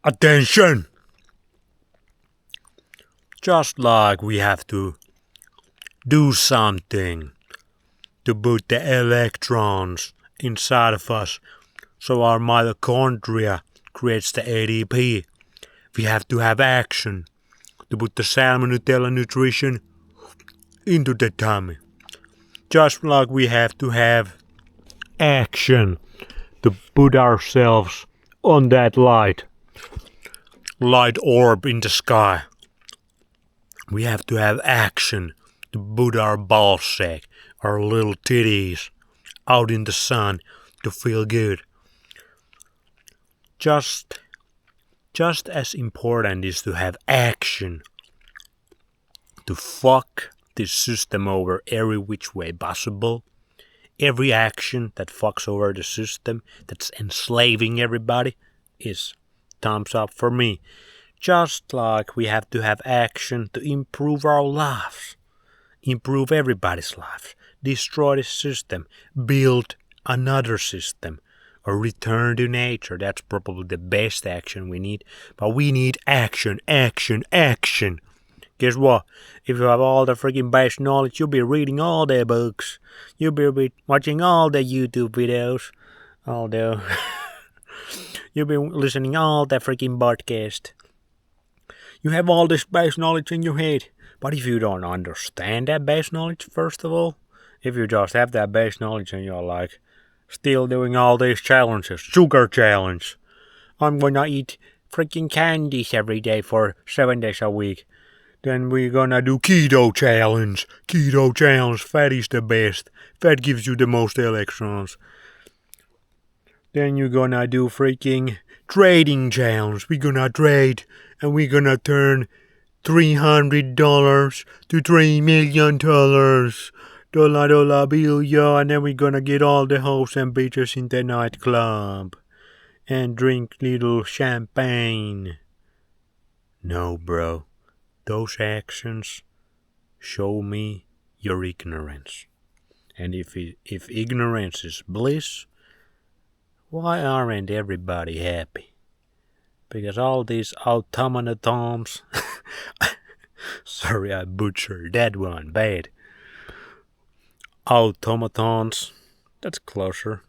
Attention! Just like we have to do something to put the electrons inside of us so our mitochondria creates the ADP, we have to have action to put the salmon Nutella nutrition into the tummy. Just like we have to have action to put ourselves on that light orb in the sky. We have to have action to put our ball sack, our little titties, out in the sun to feel good. Just as important is to have action to fuck this system over every which way possible. Every action that fucks over the system, that's enslaving everybody, is thumbs up for me. Just like we have to have action to improve our lives, improve everybody's lives, destroy the system, build another system, or return to nature. That's probably the best action we need. But we need action, action, action. Guess what? If you have all the freaking base knowledge, you'll be reading all the books. You'll be watching all the YouTube videos. You'll be listening all the freaking podcast. You have all this base knowledge in your head. But if you don't understand that base knowledge, first of all, if you just have that base knowledge and you're like, still doing all these challenges, sugar challenge, I'm gonna eat freaking candies every day for 7 days a week. Then we're gonna do keto challenge. Keto challenge, fat is the best. Fat gives you the most electrons. Then you're gonna do freaking trading challenge. We're gonna trade and we're gonna turn $300 to $3 million. Dollar bill, yo. And then we're gonna get all the hoes and bitches in the nightclub. And drink little champagne. No, bro. Those actions show me your ignorance. And if ignorance is bliss, why aren't everybody happy? Because all these automatons, sorry I butchered that one bad. Automatons, that's closer.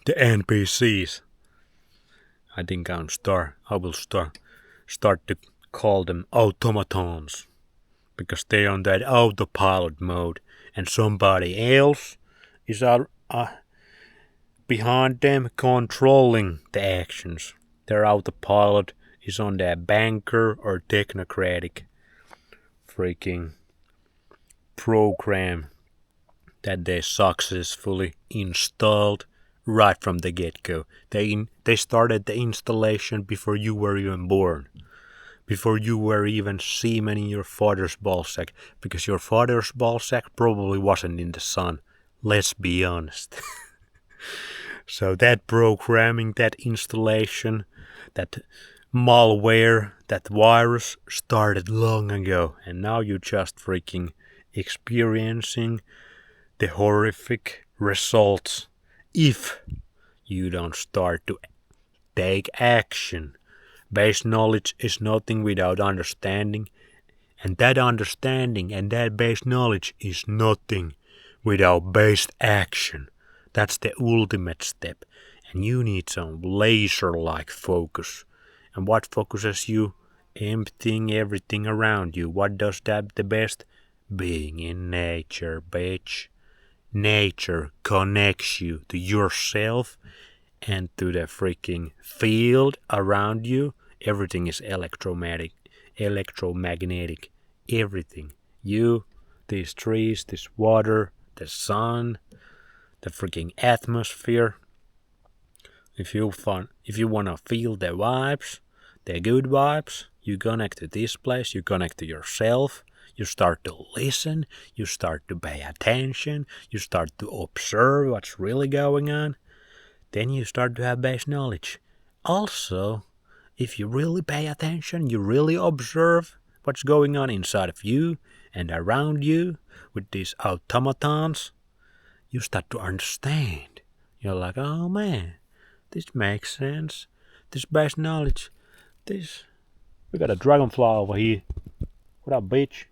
The NPCs. I think I will start to call them automatons, because they're on that autopilot mode and somebody else is behind them controlling the actions. Their autopilot is on that banker or technocratic freaking program that they successfully installed right from the get-go. They started the installation before you were even born. Before you were even semen in your father's ballsack, because your father's ballsack probably wasn't in the sun. Let's be honest. So that programming, that installation, that malware, that virus started long ago, and now you're just freaking experiencing the horrific results if you don't start to take action. Base knowledge is nothing without understanding, and that understanding and that base knowledge is nothing without based action. That's the ultimate step, and you need some laser-like focus. And what focuses you? Emptying everything around you. What does that the best? Being in nature, bitch. Nature connects you to yourself and to the freaking field around you. Everything is electromagnetic, everything. You, these trees, this water, the sun, the freaking atmosphere. If you wanna feel the vibes, the good vibes, you connect to this place, you connect to yourself. You start to listen, you start to pay attention, you start to observe what's really going on. Then you start to have base knowledge. Also, if you really pay attention, you really observe what's going on inside of you and around you with these automatons, you start to understand. You're like, oh man, this makes sense. This base knowledge this? We got a dragonfly over here. What up, bitch?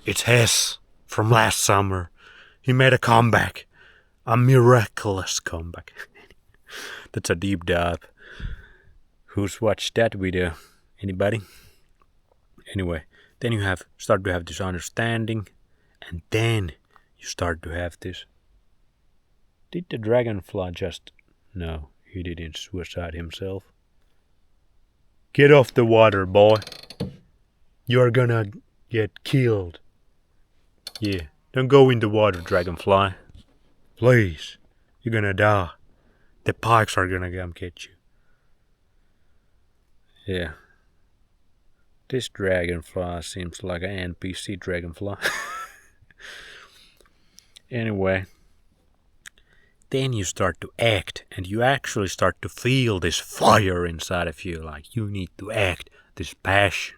It's Hess from last summer. He made a comeback. A miraculous comeback. That's a deep dive. Who's watched that video? Anybody? Anyway, then you start to have this understanding, and then you start to have this. Did the dragonfly just... No, he didn't suicide himself. Get off the water, boy. You're gonna get killed. Yeah, don't go in the water, dragonfly. Please, you're gonna die. The pikes are gonna come get you. Yeah. This dragonfly seems like an NPC dragonfly. Anyway. Then you start to act, and you actually start to feel this fire inside of you, like you need to act, this passion.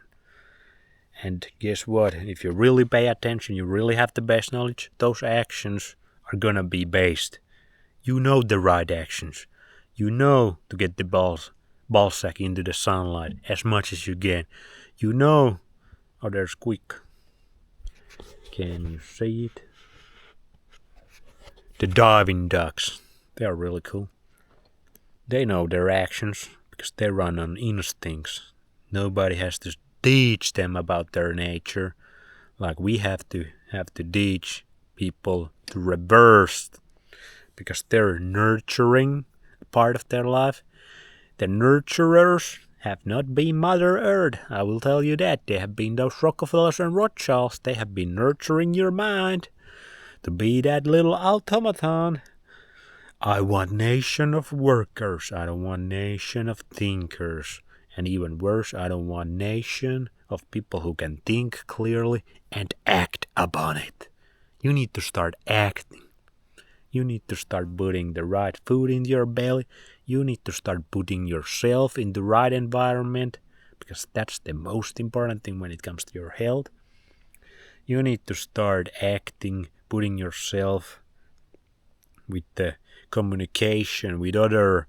And guess what? If you really pay attention, you really have the best knowledge, those actions are gonna be based. You know the right actions. You know to get the ball sack into the sunlight as much as you can. You know... Oh, there's Quick. Can you see it? The diving ducks, they are really cool. They know their actions because they run on instincts. Nobody has to teach them about their nature. Like we have to teach people to reverse because they're nurturing part of their life. The nurturers have not been Mother Earth, I will tell you that. They have been those Rockefellers and Rothschilds. They have been nurturing your mind to be that little automaton. I want nation of workers. I don't want nation of thinkers. And even worse, I don't want nation of people who can think clearly and act upon it. You need to start acting. You need to start putting the right food in your belly. You need to start putting yourself in the right environment, because that's the most important thing when it comes to your health. You need to start acting, putting yourself with the communication with other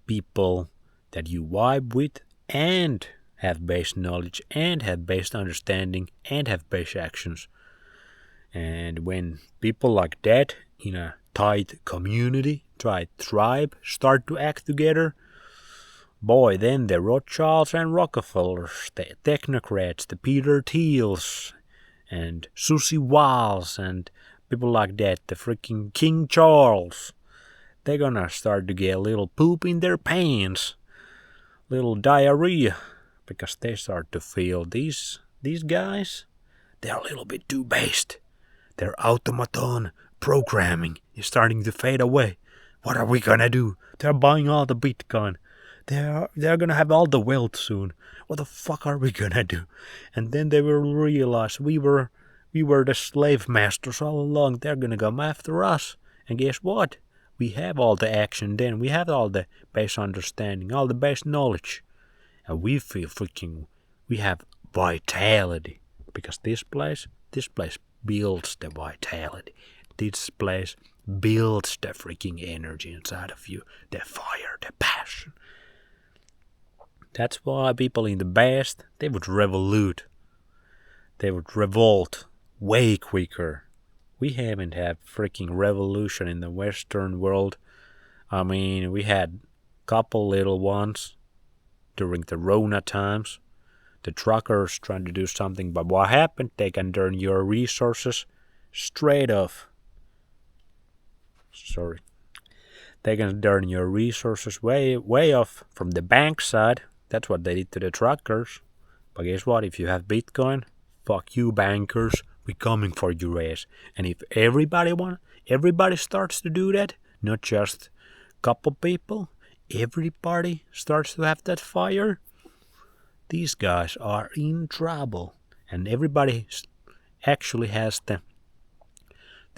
people that you vibe with and have base knowledge and have base understanding and have base actions. And when people like that in a tight community, tight tribe start to act together, boy, then the Rothschilds and Rockefellers, the technocrats, the Peter Thiels and Susie Wiles and people like that, the freaking King Charles, they're gonna start to get a little poop in their pants, little diarrhea, because they start to feel these guys, they're a little bit too based. Their automaton programming is starting to fade away. What are we gonna do? They're buying all the Bitcoin. They're gonna have all the wealth soon. What the fuck are we gonna do? And then they will realize we were the slave masters all along. They're gonna come after us. And guess what? We have all the action then. We have all the base understanding, all the base knowledge. And we feel we have vitality. Because this place builds the vitality. This place builds the freaking energy inside of you. The fire, the passion. That's why people in the past, they would revolute. They would revolt way quicker. We haven't had freaking revolution in the Western world. I mean, we had couple little ones during the Rona times. The truckers trying to do something, but what happened? They can turn your resources straight off. Sorry. They can turn your resources way off from the bank side. That's what they did to the truckers. But guess what? If you have Bitcoin, fuck you bankers, we're coming for your ass. And if everybody starts to do that, not just a couple people, everybody starts to have that fire, these guys are in trouble. And everybody actually has the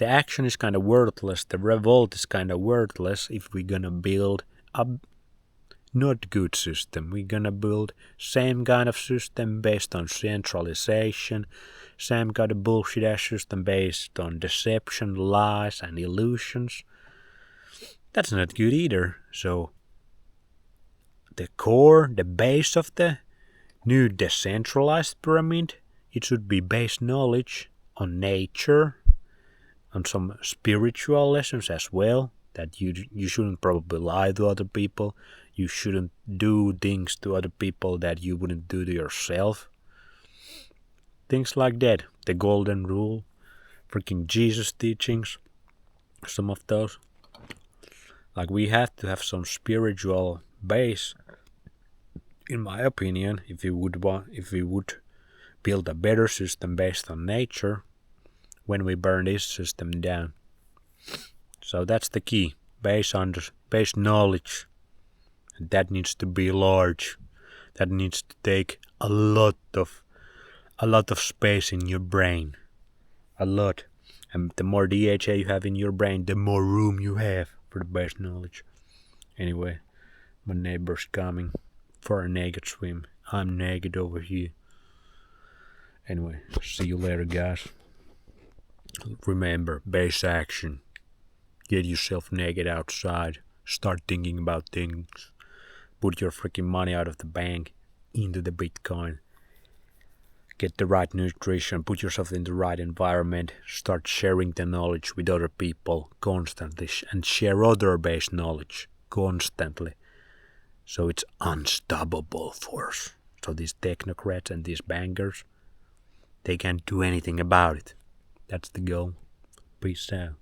action is kind of worthless. The revolt is kind of worthless if we're gonna build a not good system. We're gonna build same kind of system based on centralization, same kind of bullshit ass system based on deception, lies and illusions. That's not good either. So the core, the base of the new decentralized pyramid, it should be base knowledge on nature, on some spiritual lessons as well, that you shouldn't probably lie to other people, you shouldn't do things to other people that you wouldn't do to yourself. Things like that. The golden rule, freaking Jesus teachings, some of those. Like, we have to have some spiritual base, in my opinion, if we would build a better system based on nature when we burn this system down. So that's the key. Base knowledge. And that needs to be large. That needs to take a lot of space in your brain. A lot. And the more DHA you have in your brain, the more room you have for the base knowledge. Anyway, my neighbor's coming for a naked swim. I'm naked over here. Anyway, see you later, guys. Remember, base action. Get yourself naked outside. Start thinking about things. Put your freaking money out of the bank into the Bitcoin. Get the right nutrition. Put yourself in the right environment. Start sharing the knowledge with other people constantly. And share other base knowledge constantly. So it's unstoppable force. So these technocrats and these bankers, they can't do anything about it. That's the goal. Peace out.